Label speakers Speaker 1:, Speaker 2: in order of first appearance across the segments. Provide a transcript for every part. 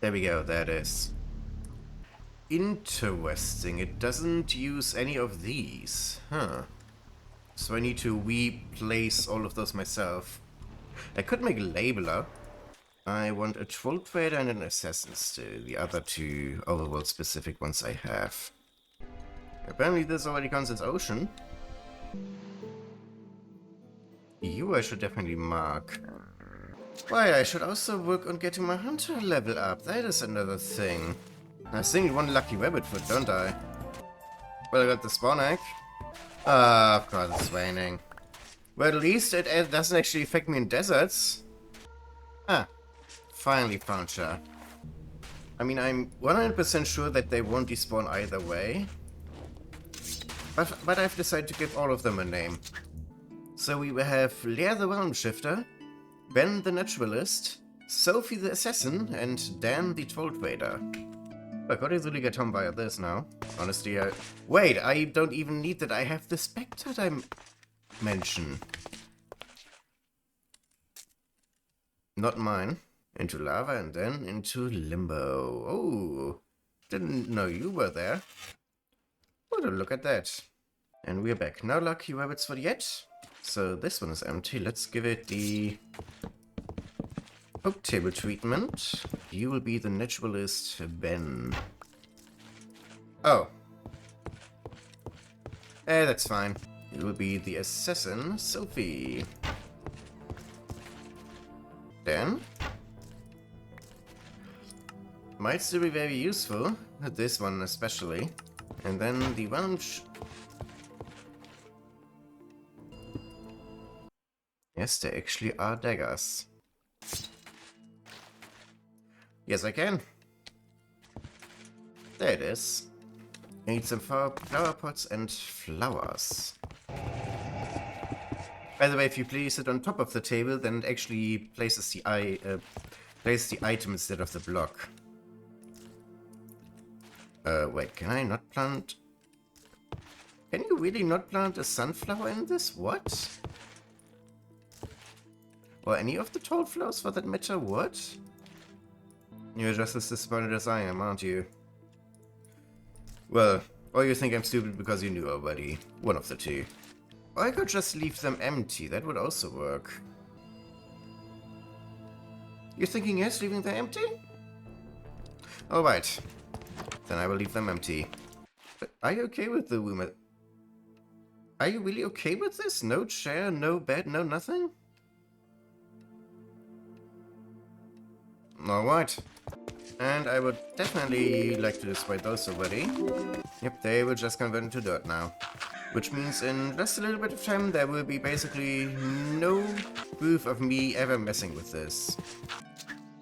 Speaker 1: There we go, there it is. Interesting, it doesn't use any of these. Huh. So I need to replace all of those myself. I could make a labeler. I want a Troll Trader and an Assassin still. The other two overworld specific ones I have. Apparently this already counts as Ocean. You I should definitely mark. Why, I should also work on getting my Hunter level up. That is another thing. I still need one lucky rabbit foot, don't I? Well, I got the spawn egg. Ah, of course it's raining. Well, at least it doesn't actually affect me in deserts. Ah, finally found her. I mean, I'm 100% sure that they won't despawn either way. But I've decided to give all of them a name. So we will have Lear the Realm Shifter, Ben the Naturalist, Sophie the Assassin, and Dan the Troll Trader. I could easily get home via this now. Honestly, wait, I don't even need that. I have the Spectre dimension. Not mine. Into lava and then into limbo. Oh, didn't know you were there. What a look at that. And we're back. No lucky rabbits for yet. So this one is empty. Let's give it the oak table treatment. You will be the naturalist, Ben. Oh. That's fine. You will be the assassin, Sophie. Then might still be very useful. This one especially. And then the one. Yes, there actually are daggers. Yes, I can. There it is. I need some flower pots and flowers. By the way, if you place it on top of the table, then it actually places the item instead of the block. Wait, can I not plant? Can you really not plant a sunflower in this? What? Or any of the tall flowers for that matter? What? You're just as disappointed as I am, aren't you? Well, or you think I'm stupid because you knew already. One of the two. Or I could just leave them empty. That would also work. You're thinking yes, leaving them empty? Alright. Then I will leave them empty. But are you okay with the rumor? Are you really okay with this? No chair, no bed, no nothing? Alright. And I would definitely like to destroy those already. Yep, they will just convert into dirt now. Which means in just a little bit of time there will be basically no proof of me ever messing with this.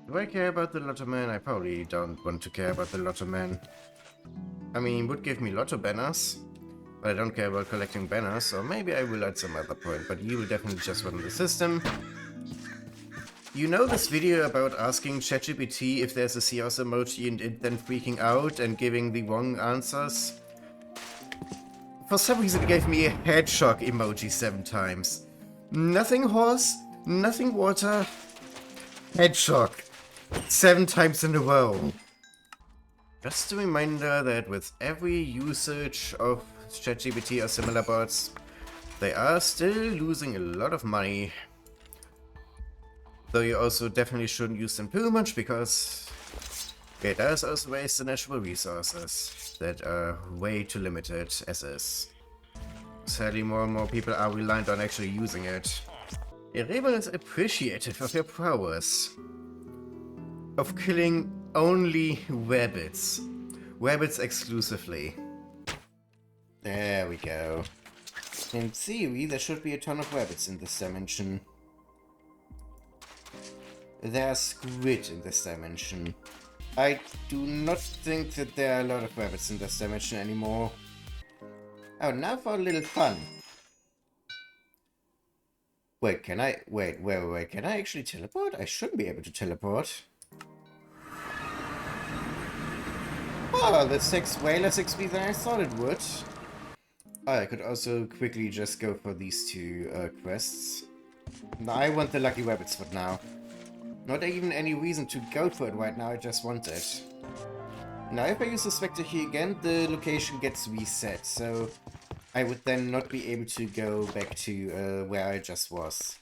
Speaker 1: Do I care about the Lotto Man? I probably don't want to care about the Lotto Man. I mean, it would give me Lotto banners. But I don't care about collecting banners, so maybe I will at some other point. But you will definitely just run the system. You know this video about asking ChatGPT if there's a COS emoji and it then freaking out and giving the wrong answers? For some reason it gave me a head shock emoji 7 times. Nothing horse, nothing water, head shock. 7 times in a row. Just a reminder that with every usage of ChatGPT or similar bots, they are still losing a lot of money. Though you also definitely shouldn't use them too much, because it does also waste the natural resources that are way too limited as is. Sadly, more and more people are reliant on actually using it. Erebel is appreciative of your prowess of killing only rabbits. Rabbits exclusively. There we go. In theory, there should be a ton of rabbits in this dimension. There's squid in this dimension. I do not think that there are a lot of rabbits in this dimension anymore. Oh, now for a little fun. Wait, can I... Wait, can I actually teleport? I should be able to teleport. Oh, this takes way less XP than I thought it would. Oh, I could also quickly just go for these two quests. No, I want the lucky rabbits for now. Not even any reason to go for it right now, I just want it. Now if I use the Spectre here again, the location gets reset, so I would then not be able to go back to where I just was.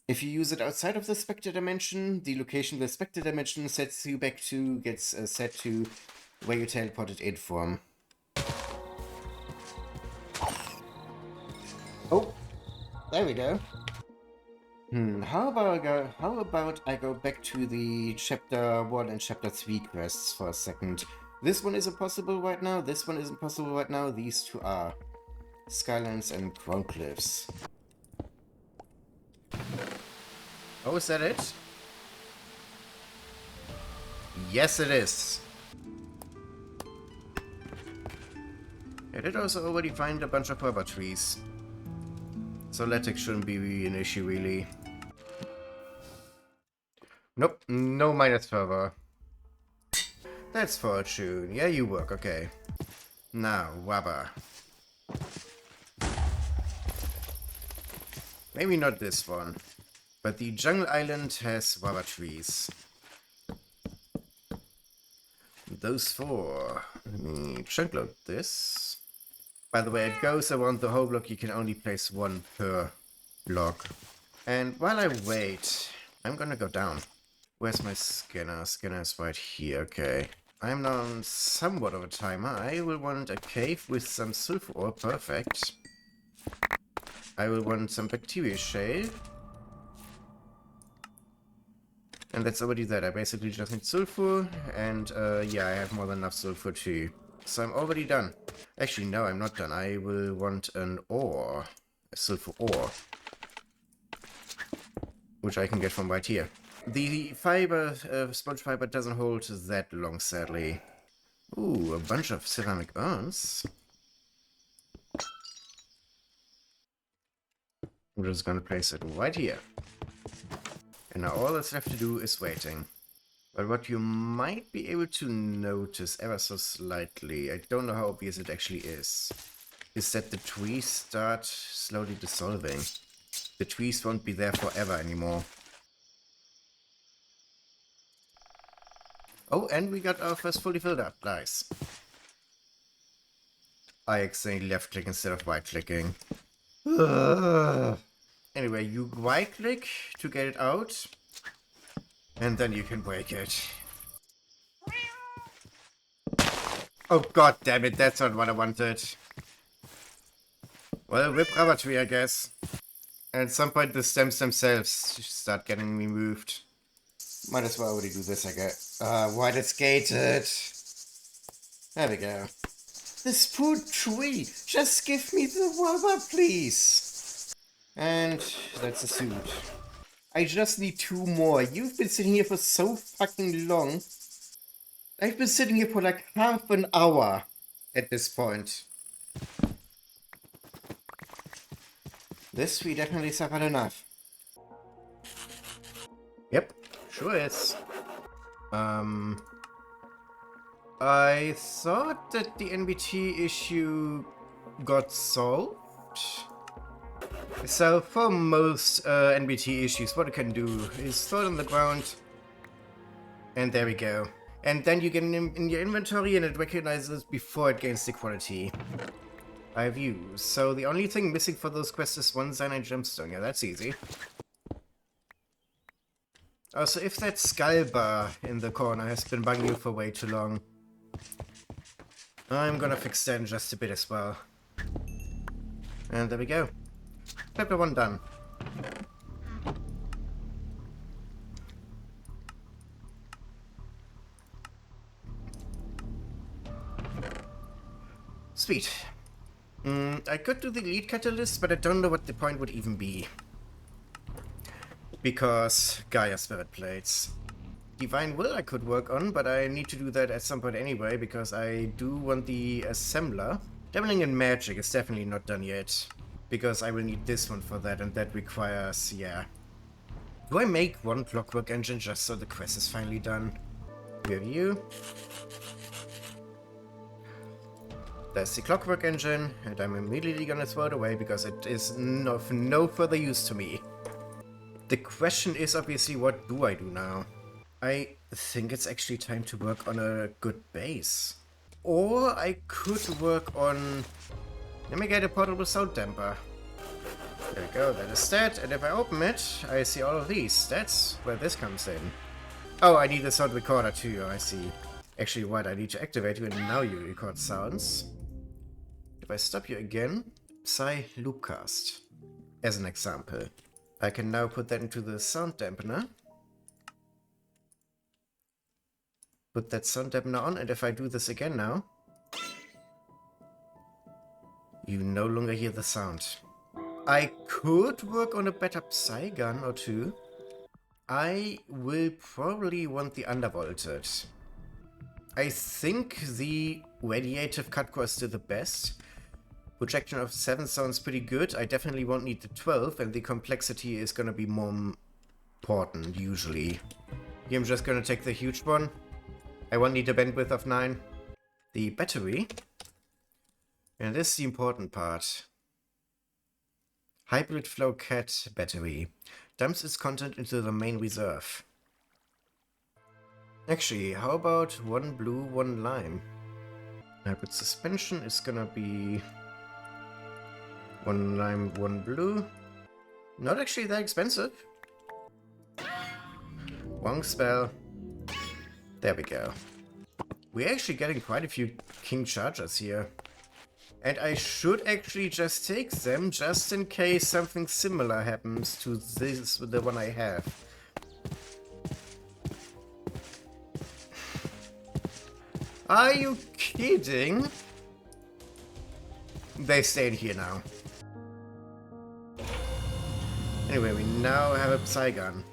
Speaker 1: If you use it outside of the Spectre dimension, the location the Spectre dimension sets you back to gets set to where you teleported in from. Oh, there we go. How about I go back to the Chapter 1 and Chapter 3 quests for a second. This one isn't possible right now, this one isn't possible right now, these two are. Skylands and Crown Cliffs. Oh, is that it? Yes, it is. I did also already find a bunch of rubber trees. So Latex shouldn't be an issue, really. Nope, no minus fervor. That's fortune. Yeah, you work, okay. Now, rubber. Maybe not this one. But the jungle island has rubber trees. Those four. Let me chunk load this. By the way, it goes around the whole block. You can only place one per block. And while I wait, I'm gonna go down. Where's my scanner? Scanner is right here, okay. I'm now on somewhat of a timer. I will want a cave with some sulfur ore, perfect. I will want some bacteria shale. And that's already that. I basically just need sulfur, and yeah, I have more than enough sulfur too. So I'm already done. Actually, no, I'm not done. I will want an ore. A sulfur ore. Which I can get from right here. The fiber, sponge fiber doesn't hold that long, sadly. Ooh, a bunch of ceramic urns. I'm just gonna place it right here. And now all that's left to do is waiting. But what you might be able to notice ever so slightly, I don't know how obvious it actually is that the trees start slowly dissolving. The trees won't be there forever anymore. Oh, and we got our first fully filled up. Nice. I accidentally left click instead of right clicking. Anyway, you right click to get it out, and then you can break it. Oh god damn it, that's not what I wanted. Well, rip rubber tree, I guess. And at some point the stems themselves start getting removed. Might as well already do this, I guess. Why it's gated? There we go. This poor tree! Just give me the rubber, please! And that's a suit. I just need 2 more. You've been sitting here for so fucking long. I've been sitting here for like half an hour at this point. This we definitely suffered enough. Yep, sure is. I thought that the NBT issue got solved. So for most NBT issues, what it can do is throw it on the ground, and there we go. And then you get it in your inventory and it recognizes before it gains the quality. I have used. So the only thing missing for those quests is 1 cyanide gemstone. Yeah, that's easy. Also, if that skull bar in the corner has been bugging you for way too long, I'm gonna fix that in just a bit as well. And there we go. Chapter 1 done. Sweet. I could do the lead catalyst, but I don't know what the point would even be. Because Gaia Spirit Plates. Divine Will I could work on, but I need to do that at some point anyway, because I do want the Assembler. Dabbling in Magic is definitely not done yet, because I will need this one for that, and that requires, yeah. Do I make 1 Clockwork Engine just so the quest is finally done? Review. There's the Clockwork Engine, and I'm immediately gonna throw it away because it is of no further use to me. The question is obviously, what do I do now? I think it's actually time to work on a good base. Or I could work on... Let me get a portable sound damper. There we go, that is that. And if I open it, I see all of these. That's where this comes in. Oh, I need a sound recorder too, I see. Actually, what? I need to activate you and now you record sounds. If I stop you again, PSI Loopcast. As an example. I can now put that into the sound dampener. Put that sound dampener on, and if I do this again now, you no longer hear the sound. I could work on a better PSI gun or two. I will probably want the undervolted. I think the radiative cut core is still the best. Projection of 7 sounds pretty good. I definitely won't need the 12, and the complexity is gonna be more important, usually. Here I'm just gonna take the huge one. I won't need a bandwidth of 9. The battery. And this is the important part. Hybrid Flow Cat battery. Dumps its content into the main reserve. Actually, how about 1 blue, 1 lime? Hybrid suspension is gonna be 1 lime, 1 blue. Not actually that expensive. Wrong spell. There we go. We're actually getting quite a few king chargers here. And I should actually just take them just in case something similar happens to this, the one I have. Are you kidding? They stayed here now. Anyway, we now have a PSI gun.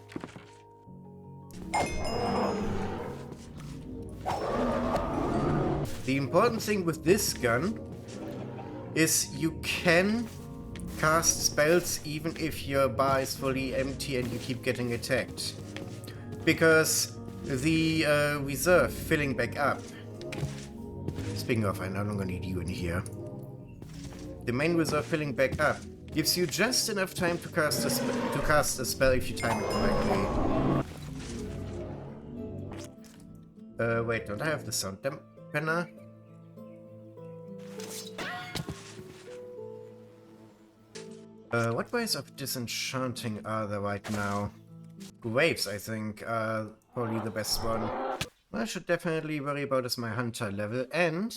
Speaker 1: The important thing with this gun is you can cast spells even if your bar is fully empty and you keep getting attacked. Because the reserve filling back up. Speaking of, I no longer need you in here. The main reserve filling back up gives you just enough time to cast a spell if you time it correctly. Wait, don't I have the sound dampener? What ways of disenchanting are there right now? Waves, I think, are probably the best one. What I should definitely worry about is my hunter level, and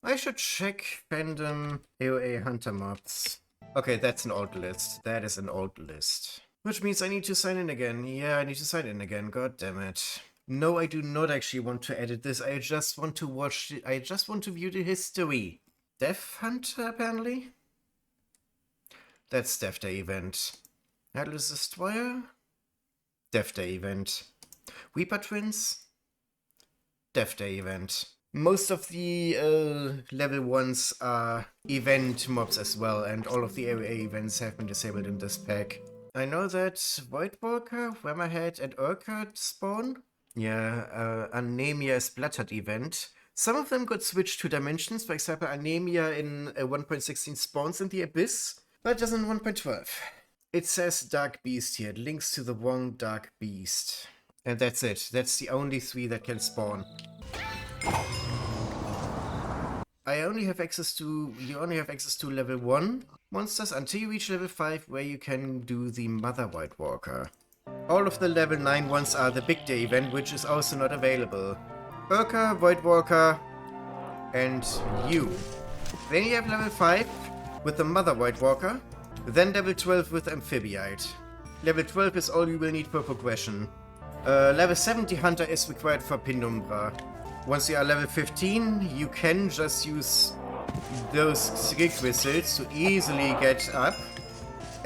Speaker 1: I should check fandom AoA hunter mobs. Okay, that's an old list. That is an old list. Which means I need to sign in again. Yeah, I need to sign in again. God damn it. No, I do not actually want to edit this. I just want to watch I just want to view the history. Death Hunter, apparently? That's Death Day event. Atlas Destroyer? Death Day event. Reaper Twins? Death Day event. Most of the level 1s are event mobs as well, and all of the area events have been disabled in this pack. I know that Voidwalker, Hammerhead, and Urquhart spawn. Yeah, Anemia Splattered event. Some of them got switched to dimensions. For example, Anemia in 1.16 spawns in the Abyss, but doesn't in 1.12. It says Dark Beast here. It links to the wrong Dark Beast. And that's it. That's the only 3 that can spawn. You only have access to level 1 monsters until you reach level 5, where you can do the Mother White Walker. All of the level 9 ones are the Big Day event, which is also not available. Urka, Void Walker, and you. Then you have level 5 with the Mother White Walker, then level 12 with Amphibiite. Level 12 is all you will need for progression. Level 70 Hunter is required for Penumbra. Once you are level 15, you can just use those requisites to easily get up.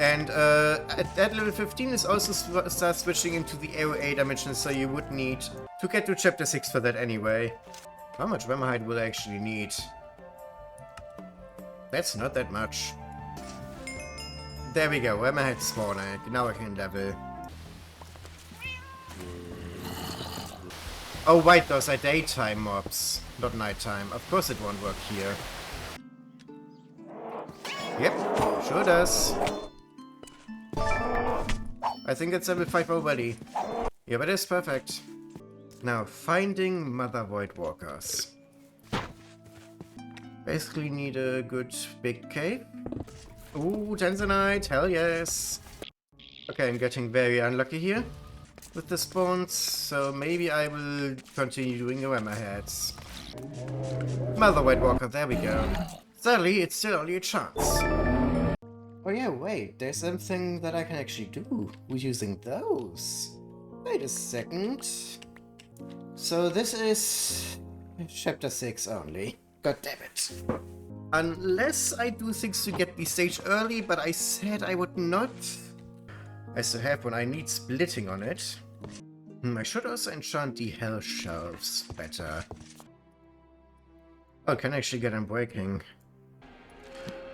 Speaker 1: And at level 15 is also start switching into the AoA dimensions, so you would need to get to chapter 6 for that anyway. How much Hammerhead will I actually need? That's not that much. There we go, Hammerhead spawner. Now I can level. Oh wait, those are daytime mobs, not nighttime. Of course it won't work here. Yep, sure does. I think it's level 5 already. Yeah, but it's perfect. Now, finding Mother Void Walkers. Basically need a good big cave. Ooh, Tanzanite, hell yes. Okay, I'm getting very unlucky here with the spawns, so maybe I will continue doing the hammerheads. Mother White Walker, there we go. Sadly, it's still only a chance. Oh yeah, wait, there's something that I can actually do with using those. Wait a second. So this is chapter 6 only. God damn it. Unless I do things to get the stage early, but I said I would not. I still have one, I need splitting on it. I should also enchant the hell shelves better. Oh, can I actually get unbreaking?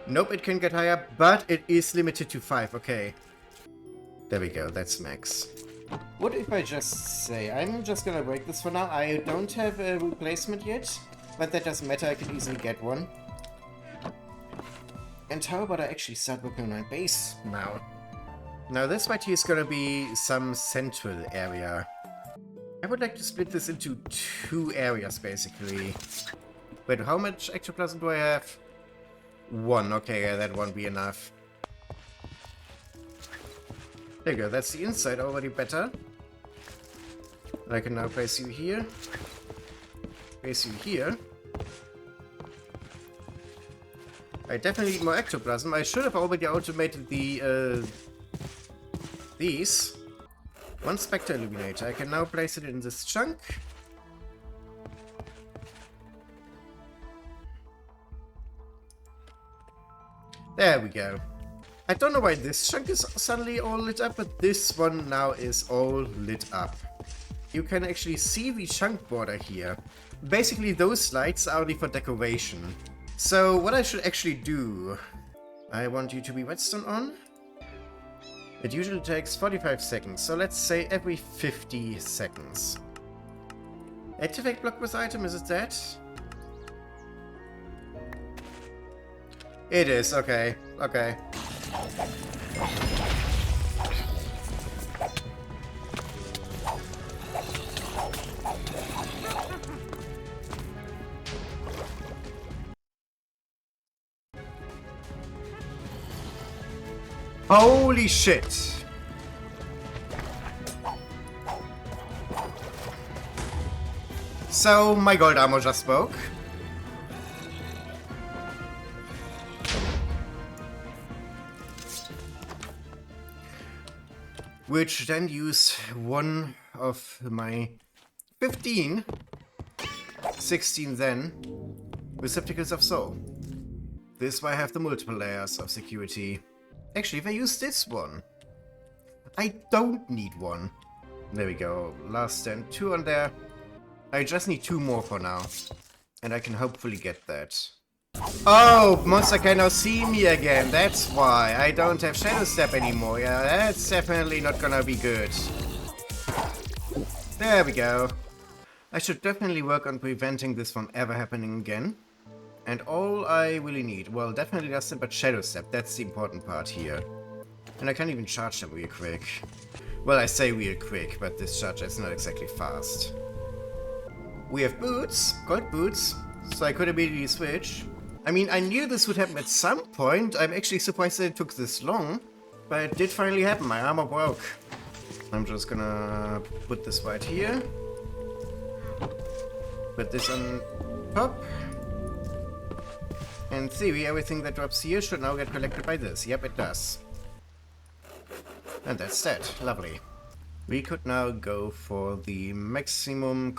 Speaker 1: Nope, it can get higher, but it is limited to 5, okay. There we go, that's max. What if I just say, I'm just gonna break this for now. I don't have a replacement yet, but that doesn't matter, I can easily get one. And how about I actually start working on my base now? Now this right here is gonna be some central area. I would like to split this into 2 areas, basically. Wait, how much ectoplasm do I have? 1, okay, yeah, that won't be enough. There you go, that's the inside already better. I can now place you here. Place you here. I definitely need more ectoplasm. I should have already automated the, these. 1 Spectre Illuminator. I can now place it in this chunk. There we go. I don't know why this chunk is suddenly all lit up, but this one now is all lit up. You can actually see the chunk border here. Basically, those lights are only for decoration. So, what I should actually do... I want you to be redstone on. It usually takes 45 seconds, so let's say every 50 seconds. Activate block with item, is it that? It is, okay, okay. Holy shit! So, my gold armor just spoke. Which then use one of my 15, 16 then, receptacles of soul. This is why I have the multiple layers of security. Actually, if I use this one, I don't need one. There we go, last stand, 2 on there. I just need 2 more for now, and I can hopefully get that. Oh, monster can now see me again, that's why. I don't have Shadow Step anymore. Yeah, that's definitely not gonna be good. There we go. I should definitely work on preventing this from ever happening again. And all I really need, well, definitely nothing but Shadow Step, that's the important part here. And I can't even charge them real quick. Well, I say real quick, but this charge is not exactly fast. We have boots, gold boots, so I could immediately switch. I mean, I knew this would happen at some point. I'm actually surprised that it took this long, but it did finally happen. My armor broke. I'm just gonna put this right here. Put this on top. In theory, everything that drops here should now get collected by this. Yep, it does. And that's that. Lovely. We could now go for the maximum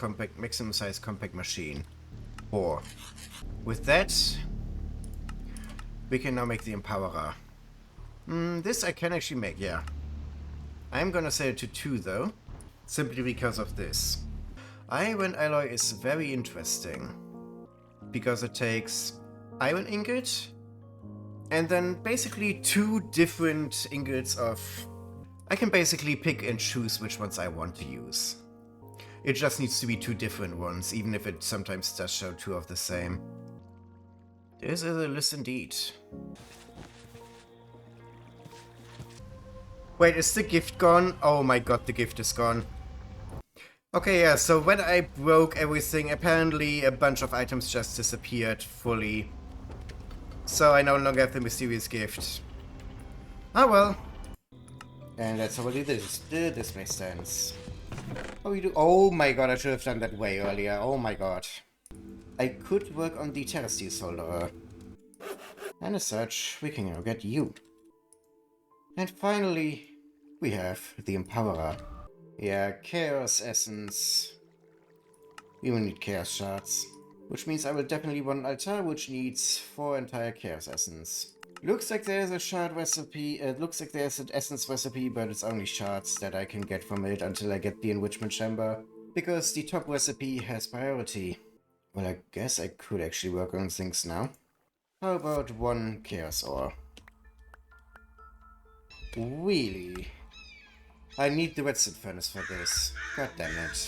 Speaker 1: size compact machine. 4. With that, we can now make the Empowerer. This I can actually make, yeah. I'm gonna set it to 2 though, simply because of this. Iron alloy is very interesting, because it takes iron ingot, and then basically 2 different ingots of... I can basically pick and choose which ones I want to use. It just needs to be 2 different ones, even if it sometimes does show 2 of the same. This is a list indeed. Wait, is the gift gone? Oh my god, the gift is gone. Okay, yeah, so when I broke everything, apparently a bunch of items just disappeared fully. So I no longer have the mysterious gift. Ah well. And that's already this. This makes sense. Oh, you do? Oh my god, I should have done that way earlier. Oh my god. I could work on the terrace solderer. And as such, we can now get you. And finally, we have the Empowerer. Yeah, Chaos Essence. We will need Chaos Shards. Which means I will definitely want an altar which needs 4 entire Chaos Essence. Looks like there's a shard recipe, looks like there's an essence recipe, but it's only shards that I can get from it until I get the enrichment chamber. Because the top recipe has priority. Well, I guess I could actually work on things now. How about 1 Chaos Ore? Really? I need the redstone furnace for this. God damn it.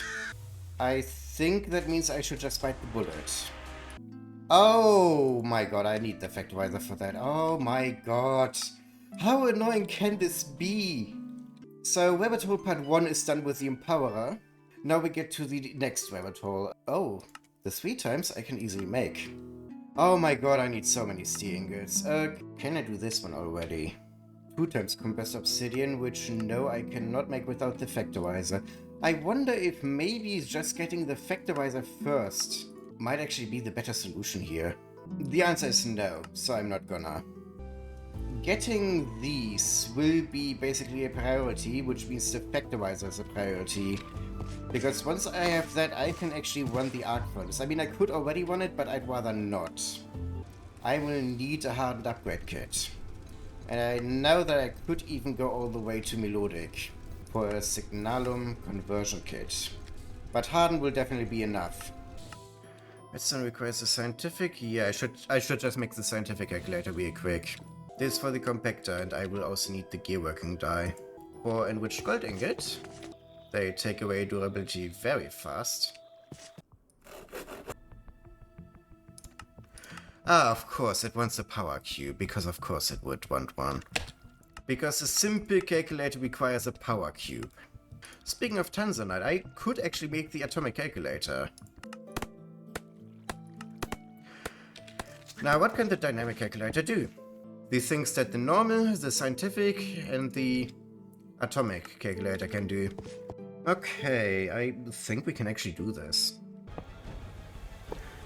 Speaker 1: I think that means I should just bite the bullet. Oh my god, I need the Factorizer for that. Oh my god. How annoying can this be? So, rabbit hole part 1 is done with the Empowerer. Now we get to the next rabbit hole. Oh, the 3 times I can easily make. Oh my god, I need so many steel ingots. Can I do this one already? 2 times compressed obsidian, which no, I cannot make without the Factorizer. I wonder if maybe just getting the Factorizer first might actually be the better solution here. The answer is no, so I'm not gonna. Getting these will be basically a priority, which means the Factorizer is a priority. Because once I have that, I can actually run the arc furnace. I mean, I could already run it, but I'd rather not. I will need a hardened upgrade kit. And I know that I could even go all the way to Melodic for a Signalum conversion kit. But hardened will definitely be enough. Redstone requires a scientific. Yeah, I should just make the scientific calculator real quick. This for the compactor, and I will also need the gearworking die. For enriched gold ingot. They take away durability very fast. Ah, of course, it wants a power cube, because of course it would want one. Because a simple calculator requires a power cube. Speaking of Tanzanite, I could actually make the atomic calculator. Now, what can the dynamic calculator do? The things that the normal, the scientific, and the atomic calculator can do. Okay, I think we can actually do this.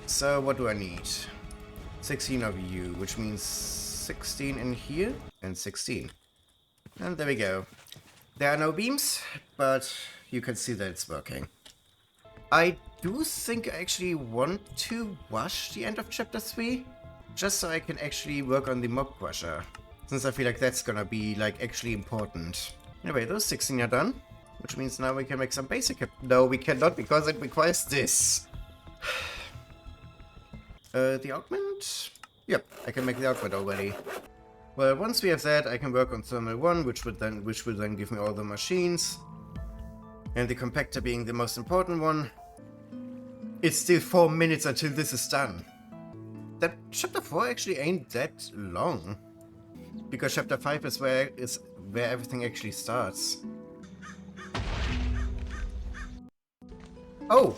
Speaker 1: So, what do I need? 16 of you, which means 16 in here, and 16. And there we go. There are no beams, but you can see that it's working. I do think I actually want to rush the end of chapter 3, just so I can actually work on the mob crusher, since I feel like that's gonna be, like, actually important. Anyway, those 16 are done, which means now we can make some basic... No, we cannot, because it requires this. The augment? Yep, I can make the augment already. Well, once we have that, I can work on thermal 1, which will then give me all the machines. And the compactor being the most important one. It's still 4 minutes until this is done. That chapter 4 actually ain't that long. Because chapter 5 is where everything actually starts. Oh,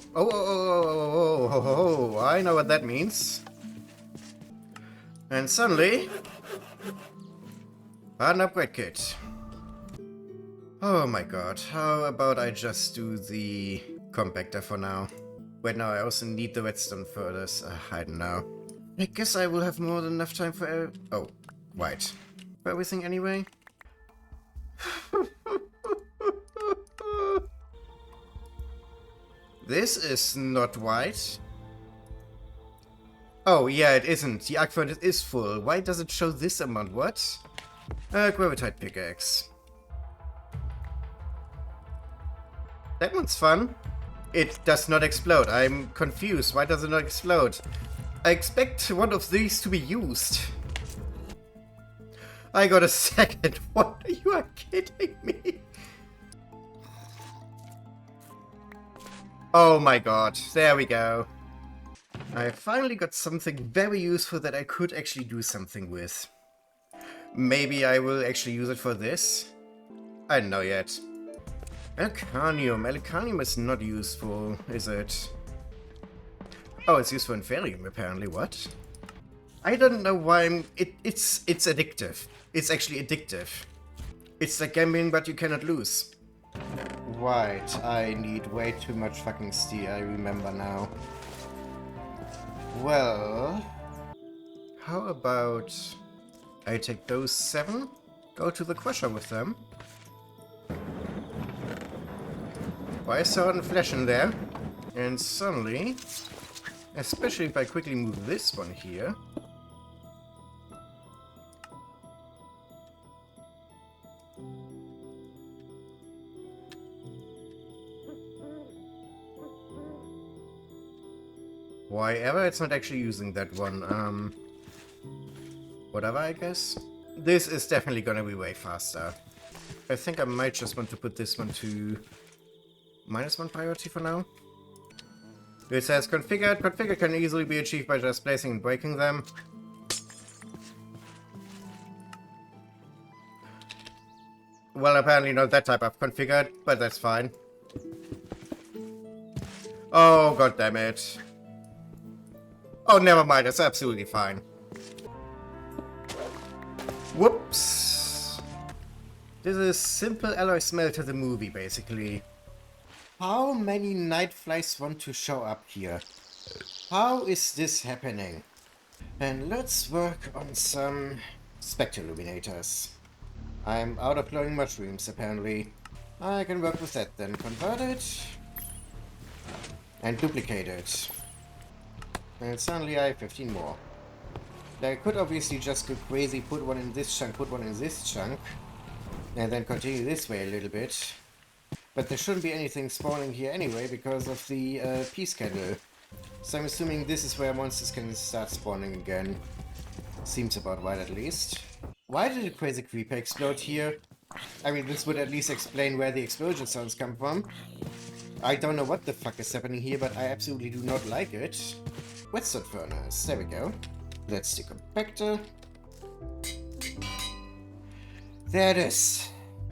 Speaker 1: I know what that means. And suddenly, an upgrade kit. Oh my god, how about I just do the compactor for now? Wait, now I also need the redstone furnace. I don't know. I guess I will have more than enough time for oh, white. For everything anyway? This is not white. Oh, yeah, it isn't. The arc furnace is full. Why does it show this amount? What? Gravitite pickaxe. That one's fun. It does not explode. I'm confused. Why does it not explode? I expect one of these to be used. I got a second. What? You are kidding me? Oh my god. There we go. I finally got something very useful that I could actually do something with. Maybe I will actually use it for this. I don't know yet. Alcanium. Alcanium is not useful, is it? Oh, it's useful in Ferium, apparently. What? I don't know why it's addictive. It's actually addictive. It's like gambling, but you cannot lose. Right, I need way too much fucking steel, I remember now. Well... How about... I take those 7, go to the crusher with them. Well, I saw a flash in there, and suddenly, especially if I quickly move this one here... Why ever it's not actually using that one, whatever, I guess. This is definitely gonna be way faster. I think I might just want to put this one to -1 priority for now. It says configured. Configure can easily be achieved by just placing and breaking them. Well, apparently not that type of configured, but that's fine. Oh, god damn it. Oh, never mind, it's absolutely fine. Whoops. This is simple alloy smelter the movie, basically. How many nightflies want to show up here? How is this happening? And let's work on some spectre illuminators. I'm out of glowing mushrooms, apparently. I can work with that then. Convert it. And duplicate it. And suddenly I have 15 more. I could obviously just go crazy, put one in this chunk, put one in this chunk, and then continue this way a little bit. But there shouldn't be anything spawning here anyway because of the peace candle. So I'm assuming this is where monsters can start spawning again. Seems about right at least. Why did a crazy creeper explode here? I mean, this would at least explain where the explosion sounds come from. I don't know what the fuck is happening here, but I absolutely do not like it. Whetstone furnace, there we go. That's the compactor. There it is.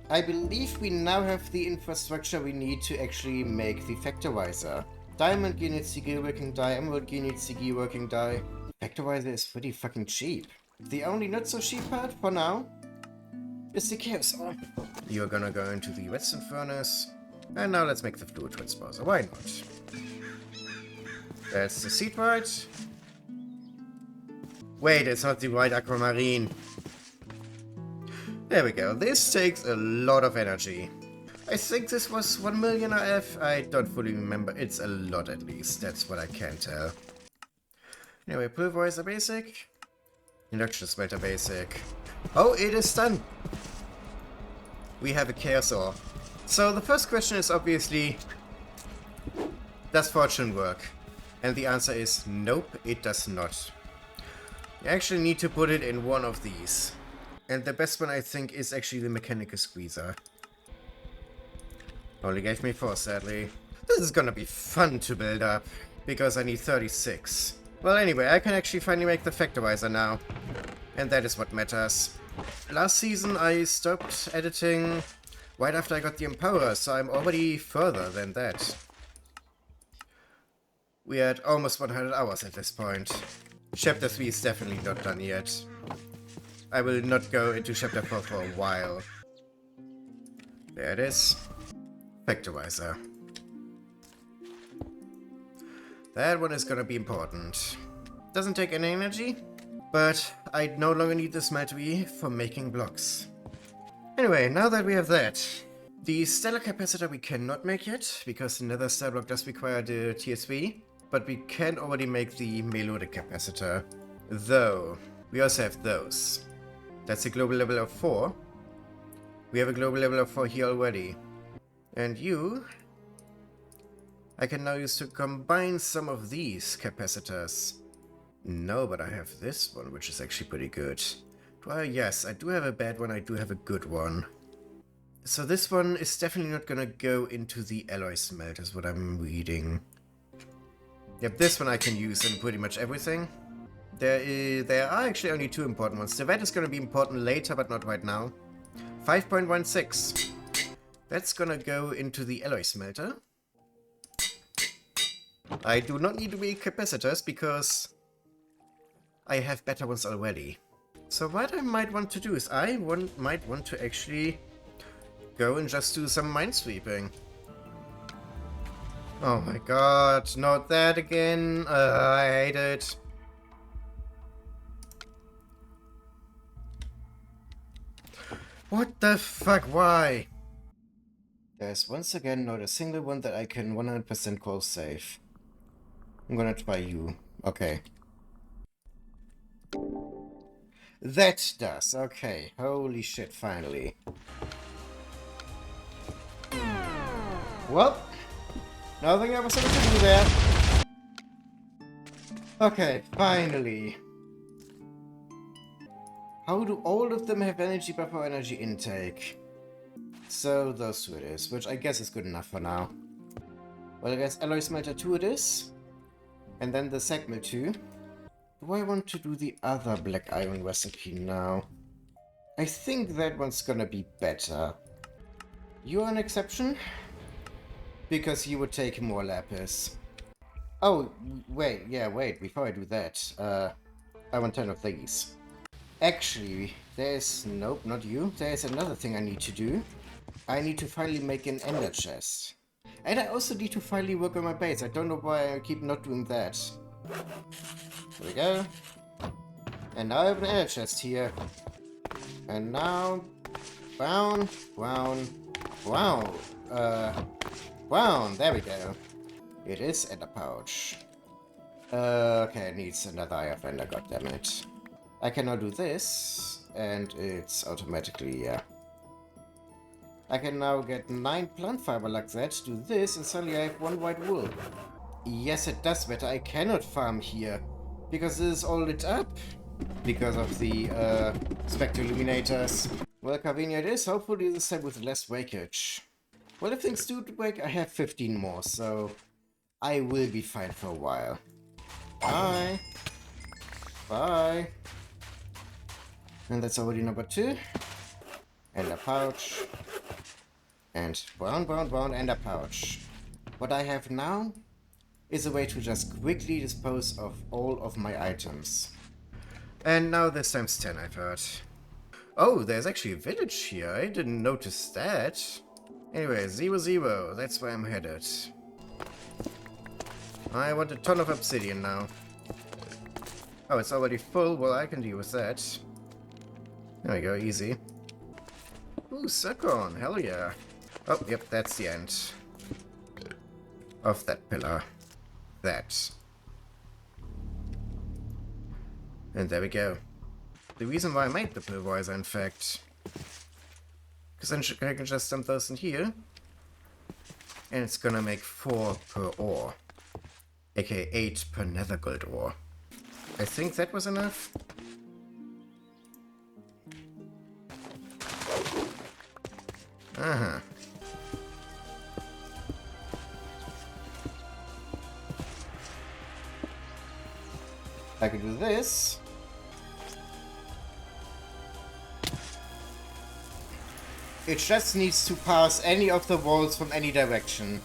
Speaker 1: I believe we now have the infrastructure we need to actually make the Factorizer. Diamond gear needs CG working die, emerald gear needs CG working die. Factorizer is pretty fucking cheap. The only not so cheap part, for now, is the chaos ore. You're gonna go into the Whetstone furnace. And now let's make the fluid transposer. Why not? That's the seed right. Wait, it's not the white aquamarine. There we go. This takes a lot of energy. I think this was 1 million RF. I don't fully remember. It's a lot at least. That's what I can tell. Anyway, pulverizer basic. Induction smelter basic. Oh, it is done. We have a chaos ore. So the first question is obviously, does fortune work? And the answer is nope, it does not. You actually need to put it in one of these. And the best one I think is actually the mechanical squeezer. Only gave me 4 sadly. This is gonna be fun to build up, because I need 36. Well anyway, I can actually finally make the Factorizer now. And that is what matters. Last season I stopped editing right after I got the Empower, so I'm already further than that. We had almost 100 hours at this point. Chapter 3 is definitely not done yet. I will not go into Chapter 4 for a while. There it is. Factorizer. That one is gonna be important. Doesn't take any energy, but I no longer need the smeltery for making blocks. Anyway, now that we have that, the stellar capacitor we cannot make yet, because the nether star block does require the TSV, but we can already make the melodic capacitor. Though, we also have those. That's a global level of 4. We have a global level of 4 here already. And you, I can now use to combine some of these capacitors. No, but I have this one, which is actually pretty good. Well, yes, I do have a bad one, I do have a good one. So this one is definitely not gonna go into the alloy smelt, is what I'm reading. Yep, this one I can use in pretty much everything. There are actually only 2 important ones. The red is gonna be important later, but not right now. 5.16. That's gonna go into the alloy smelter. I do not need to make capacitors because I have better ones already. So what I might want to do is might want to actually go and just do some minesweeping. Oh my god, not that again. I hate it. What the fuck, why? There's once again not a single one that I can 100% call safe. I'm gonna try you. Okay. That does. Okay. Holy shit, finally. Well, nothing I was able to do there. Okay, finally. How do all of them have energy buffer energy intake? So those two it is, which I guess is good enough for now. Well, I guess alloy smelter 2 it is. And then the segment 2. Do I want to do the other black iron recipe now? I think that one's gonna be better. You're an exception? Because you would take more lapis. Oh, wait, before I do that, I want 10 of these. Actually, there's... nope, not you. There's another thing I need to do. I need to finally make an ender chest. And I also need to finally work on my base. I don't know why I keep not doing that. There we go. And now I have an ender chest here. And now... brown, brown, brown. Brown, there we go. It is ender pouch. Okay, it needs another eye of ender, goddammit. I can now do this, and it's automatically, yeah. I can now get 9 plant fiber like that, do this, and suddenly I have 1 white wool. Yes, it does better. I cannot farm here, because this is all lit up. Because of the, spectre illuminators. Well, convenient it is, hopefully this time with less breakage. Well, if things do break, I have 15 more, so I will be fine for a while. Bye! Bye! And that's already number 2. And a pouch. And brown, brown, brown, and a pouch. What I have now is a way to just quickly dispose of all of my items. And now this time's 10, I've heard. Oh, there's actually a village here. I didn't notice that. Anyway, 0, that's where I'm headed. I want a ton of obsidian now. Oh, it's already full. Well, I can deal with that. There we go, easy. Ooh, Succon, hell yeah. Oh, yep, that's the end of that pillar. That. And there we go. The reason why I made the Factorizer, in fact. Because then I can just dump those in here. And it's gonna make 4 per ore. aka 8 per nether gold ore. I think that was enough. Uh-huh. I can do this. It just needs to pass any of the walls from any direction.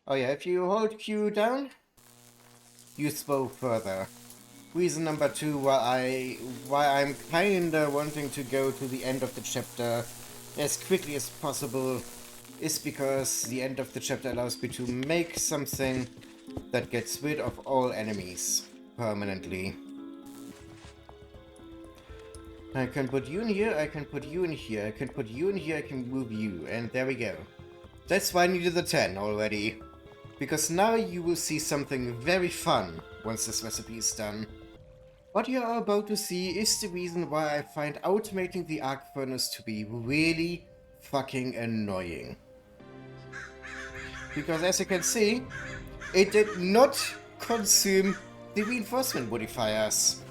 Speaker 1: Oh yeah, if you hold Q down, you throw further. Reason number 2 why I'm kinda wanting to go to the end of the chapter as quickly as possible is because the end of the chapter allows me to make something that gets rid of all enemies permanently. I can put you in here, I can put you in here, I can put you in here, I can move you, and there we go. That's why I needed the 10 already. Because now you will see something very fun once this recipe is done. What you are about to see is the reason why I find automating the arc furnace to be really fucking annoying. Because as you can see, it did not consume the reinforcement modifiers,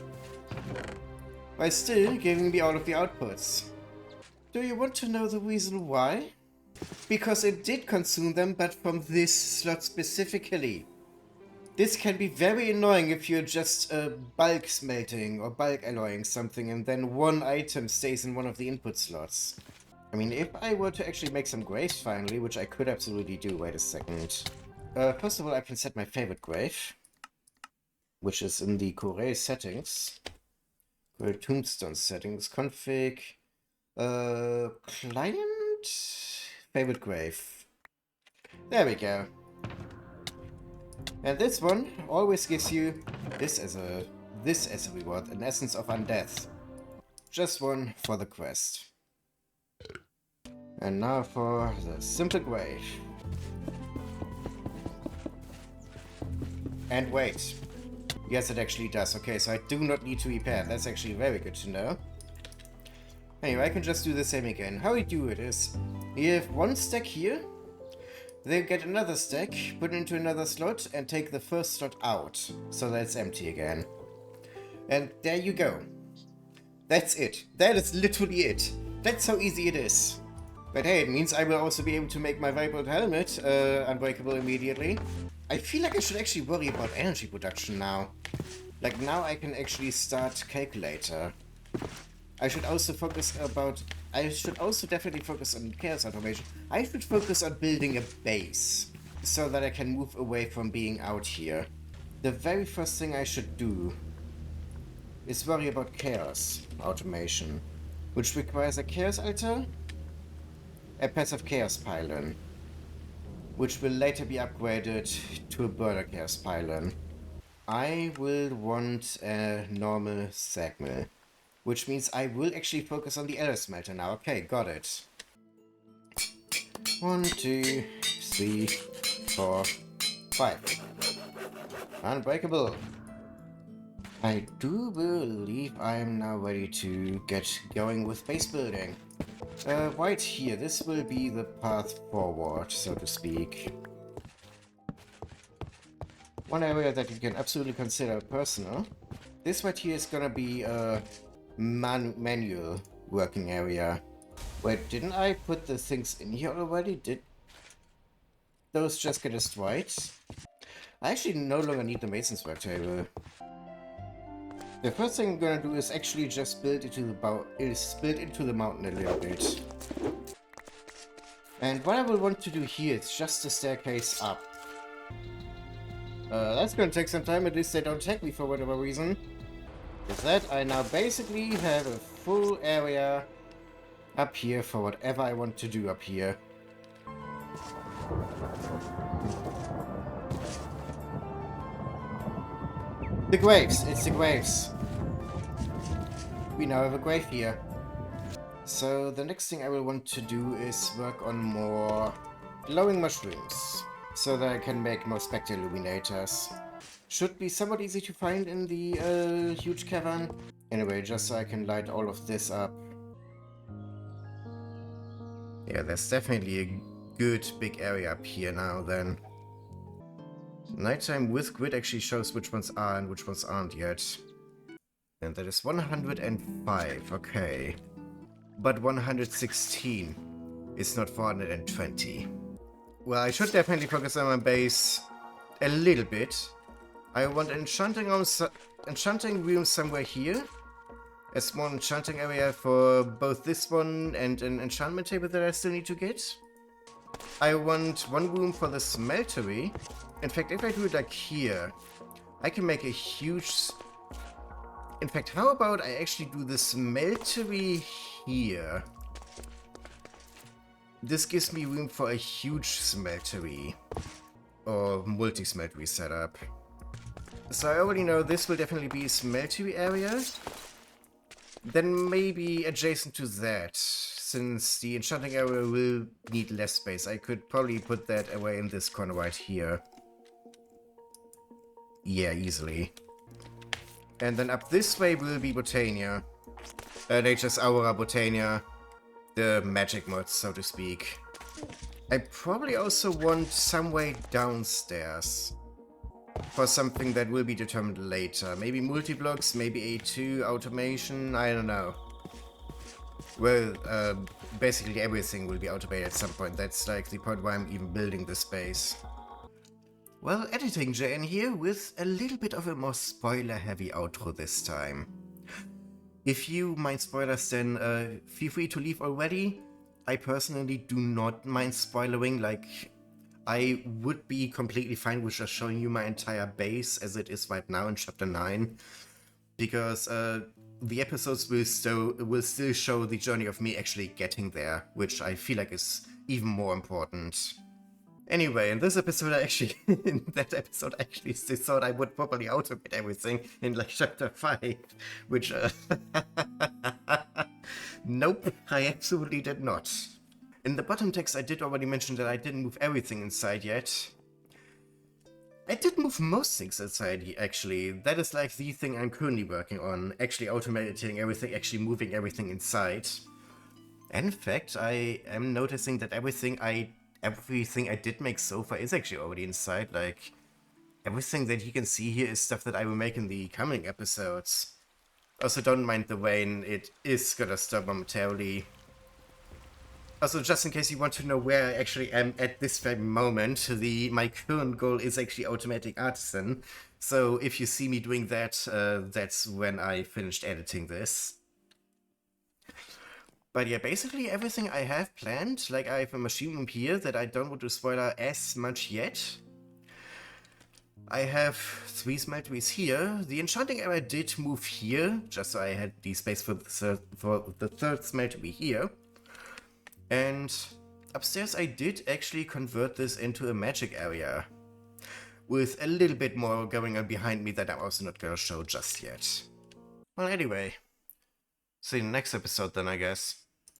Speaker 1: while still giving me all of the outputs. Do you want to know the reason why? Because it did consume them, but from this slot specifically. This can be very annoying if you're just bulk smelting or bulk alloying something and then one item stays in one of the input slots. I mean, if I were to actually make some graves finally, which I could absolutely do, wait a second. First of all, I can set my favorite grave, which is in the Corel settings. Corel tombstone settings, config, client, favorite grave. There we go. And this one always gives you this as a reward, an essence of undeath. Just one for the quest. And now for the simple grave. And wait. Yes, it actually does. Okay, so I do not need to repair. That's actually very good to know. Anyway, I can just do the same again. How we do it is, you have one stack here, then get another stack, put it into another slot, and take the first slot out, so that it's empty again. And there you go. That's it. That is literally it. That's how easy it is. But hey, it means I will also be able to make my vibrant helmet unbreakable immediately. I feel like I should actually worry about energy production now. Like now I can actually start calculator. I should also definitely focus on chaos automation. I should focus on building a base so that I can move away from being out here. The very first thing I should do is worry about chaos automation, which requires a chaos altar, a passive chaos pylon, which will later be upgraded to a burner chaos pylon. I will want a normal sag mill, which means I will actually focus on the ender smelter now. Okay, got it. 1, 2, 3, 4, 5. Unbreakable. I do believe I am now ready to get going with base building. Right here, this will be the path forward, so to speak. One area that you can absolutely consider personal. This right here is gonna be a manual working area. Wait, didn't I put the things in here already? Did those just get destroyed? I actually no longer need the mason's work table. The first thing I'm gonna do is actually just build into the mountain a little bit. And what I will want to do here is just a staircase up. That's gonna take some time, at least they don't attack me for whatever reason. With that, I now basically have a full area up here for whatever I want to do up here. The graves! It's the graves! We now have a grave here. So the next thing I will want to do is work on more glowing mushrooms, so that I can make more spectre illuminators. Should be somewhat easy to find in the huge cavern. Anyway, just so I can light all of this up. Yeah, there's definitely a good big area up here now then. Nighttime with grid actually shows which ones are and which ones aren't yet. And that is 105, okay. But 116 is not 420. Well, I should definitely focus on my base a little bit. I want enchanting room somewhere here. A small enchanting area for both this one and an enchantment table that I still need to get. I want one room for the smeltery. In fact, if I do it like here, I can make a huge... In fact, how about I actually do the smeltery here? This gives me room for a huge smeltery. Or multi-smeltery setup. So I already know this will definitely be a smeltery area. Then maybe adjacent to that, since the enchanting area will need less space, I could probably put that away in this corner right here. Yeah, easily. And then up this way will be Botania. Nature's Aura Botania. The magic mods, so to speak. I probably also want some way downstairs. For something that will be determined later. Maybe multi-blocks, maybe A2, automation, I don't know. Well, basically everything will be automated at some point. That's like the point why I'm even building the space. Well, editing JN here with a little bit of a more spoiler-heavy outro this time. If you mind spoilers, then feel free to leave already. I personally do not mind spoiling. Like, I would be completely fine with just showing you my entire base as it is right now in Chapter 9, because the episodes will still show the journey of me actually getting there, which I feel like is even more important. Anyway, in this episode, in that episode, I actually still thought I would probably automate everything in like Chapter 5, which, nope, I absolutely did not. In the bottom text, I did already mention that I didn't move everything inside yet. I did move most things inside, actually. That is like the thing I'm currently working on, actually automating everything, actually moving everything inside. And in fact, I am noticing that everything I did make so far is actually already inside. Like, everything that you can see here is stuff that I will make in the coming episodes. Also, don't mind the rain, it is gonna stop momentarily. Also, just in case you want to know where I actually am at this very moment, my current goal is actually Automatic Artisan. So if you see me doing that, that's when I finished editing this. But yeah, basically everything I have planned, like I have a machine room here that I don't want to spoiler as much yet. I have 3 smelteries here. The enchanting area did move here, just so I had the space for the third smeltery here. And upstairs I did actually convert this into a magic area, with a little bit more going on behind me that I'm also not gonna show just yet. Well, anyway, see you in the next episode then, I guess.